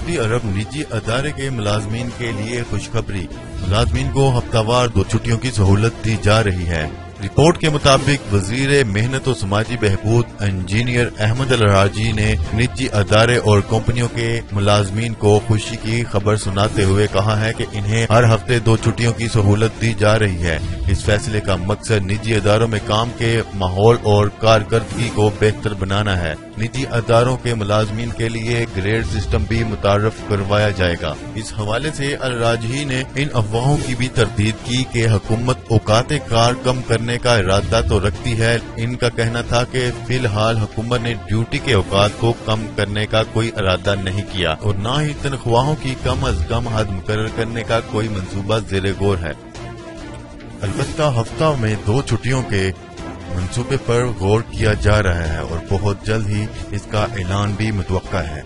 سعودی عرب نجی ادارے کے ملازمین کے لیے خوشخبری، ملازمین کو ہفتہ وار 2 چھٹیوں کی سہولت دی جا رہی ہے۔ رپورٹ کے مطابق وزیر محنت و سماجی بہبود انجینئر احمد الراجی نے نجی ادارے اور کمپنیوں کے ملازمین کو خوشی کی خبر سناتے ہوئے کہا ہے کہ انہیں ہر ہفتے 2 چھٹیوں کی سہولت دی جا رہی ہے۔ اس فیصلے کا مقصد نجی اداروں میں کام کے ماحول اور کارکردگی کو بہتر بنانا ہے۔ نجی اداروں کے ملازمین کے لیے گریڈ سسٹم بھی متعارف کروایا جائے گا۔ اس حوالے سے الراجی نے ان افواہوں کی بھی تردید کی کہ حکومت اوقات کار کم کرنے کا ارادہ تو رکھتی ہے۔ ان کا کہنا تھا کہ فی الحال حکومت نے ڈیوٹی کے اوقات کو کم کرنے کا کوئی ارادہ نہیں کیا اور نہ ہی تنخواہوں کی کم از کم حد مقرر کرنے کا کوئی منصوبہ زیر غور ہے۔ البتہ ہفتہ میں 2 چھٹیوں کے منصوبے پر غور کیا جا رہا ہے اور بہت جلد ہی اس کا اعلان بھی متوقع ہے۔